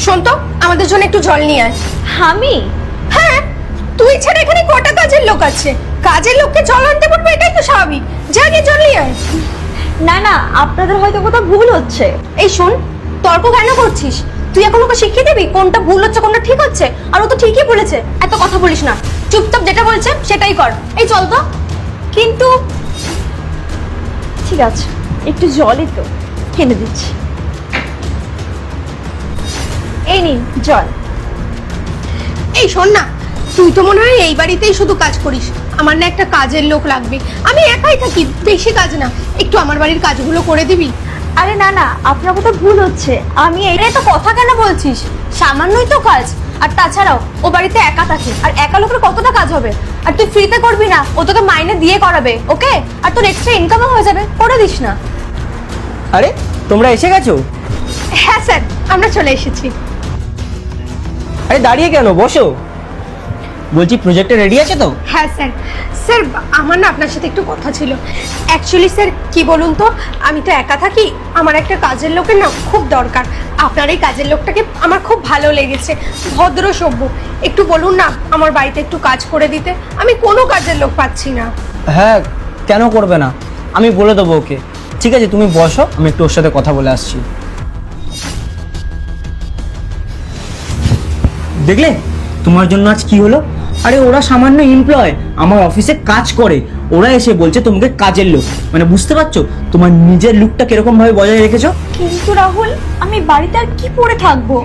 শোন তো, আমাদের জন্য একটু জল নিয়ে আয়। আমি? হ্যাঁ, তুই ছাড়া এখানে কটা কাজের লোক আছে, কাজের লোককে জল আনতে বলবো, এটাই তো স্বাভাবিক। যা গিয়ে জল নিয়ে আয়। না না, আপনাদের হয়তো কোথাও ভুল হচ্ছে। এই শোন, তর্ক কেন করছিস? তুই এখন ওকে শিখিয়ে দিবি কোনটা ভুল হচ্ছে কোনটা ঠিক হচ্ছে? আর ও তো ঠিকই বলেছে, এত কথা বলিস না, চুপচাপ যেটা বলছে সেটাই কর। এই চল তো। কিন্তু ঠিক আছে, একটু জলই তো এনে দিচ্ছি। এই নিন জল। এই শোন না, তুই তো মনে হয় এই বাড়িতেই শুধু কাজ করিস। আমার না একটা কাজের লোক লাগবে, আমি একাই থাকি, বেশি কাজ না, একটু আমার বাড়ির কাজগুলো করে দিবি। আরে না না, আপনার কোথাও ভুল হচ্ছে। আমি এই এত কথা কেন বলছিস? সামান্যই তো কাজ। আর তাছাড়াও ও বাড়িতে একা থাকে, আর একা লোকের কতটা কাজ হবে? আর তুই ফ্রিতে করবি না, ও তোকে মাইনে দিয়ে করাবে, ওকে? আর তোর এক্সট্রা ইনকামও হয়ে যাবে, করে দিস না। আরে তোমরা এসে গেছো? হ্যাঁ স্যার, আমরা চলে এসেছি। আরে দাঁড়িয়ে কেন, বসো। বলছি প্রজেক্টটা রেডি আছে তো? হ্যাঁ স্যার। স্যার, আমার না আপনার সাথে একটু কথা ছিল। অ্যাকচুয়ালি স্যার কি বলুন তো, আমি তো একা থাকি, আমার একটা কাজের লোকের না খুব দরকার। আপনার এই কাজের লোকটাকে আমার খুব ভালো লেগেছে, ভদ্র সভ্য। একটু বলুন না আমার বাড়িতে একটু কাজ করে দিতে, আমি কোনো কাজের লোক পাচ্ছি না। হ্যাঁ, কেন করবে না, আমি বলে দেবো ওকে। ঠিক আছে, তুমি বসো, আমি একটু ওর সাথে কথা বলে আসছি। দেখলে তোমার জন্য আজ কি হলো? আরে ওরা সামান্য এমপ্লয়, আমার অফিসে কাজ করে, ওরা এসে বলছে তোমাকে কাজের লোক। মানে বুঝতে পারছো তোমার নিজের লুকটা কিরকম ভাবে বজায় রেখেছো? কিন্তু রাহুল, আমি বাড়িতে আর কি পরে থাকবো?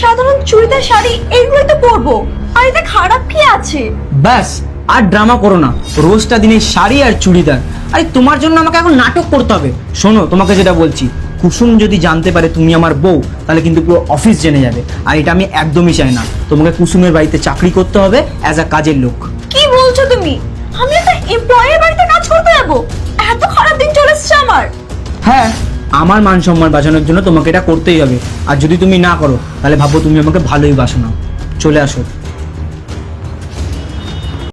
সাধারণ চুড়িদার শাড়ি এইগুলোই তো পরবো। আর এতে খারাপ কি আছে? ব্যাস, আর ড্রামা করো না। রোজটা দিনে শাড়ি আর চুড়িদার। আরে তোমার জন্য আমাকে এখন নাটক করতে হবে? শোনো, তোমাকে যেটা বলছি, কুসুম যদি জানতে পারে তুমি আমার বউ, তাহলে কিন্তু পুরো অফিস জেনে যাবে। আর এটা আমি একদমই চাই না। তোমাকে কুসুমের বাড়িতে চাকরি করতে হবে অ্যাজ আ কাজের লোক। কি বলছো তুমি? আমি একটা এমপ্লয়ের বাড়িতে কাজ করতে যাবো? এত খারাপ দিন চলে এসছে আমার। হ্যাঁ, আমার মান সম্মান বাঁচানোর জন্য তোমাকে এটা করতেই হবে। আর যদি তুমি না করো তাহলে ভাবো তুমি আমাকে ভালোই বাসো না। চলে আসো।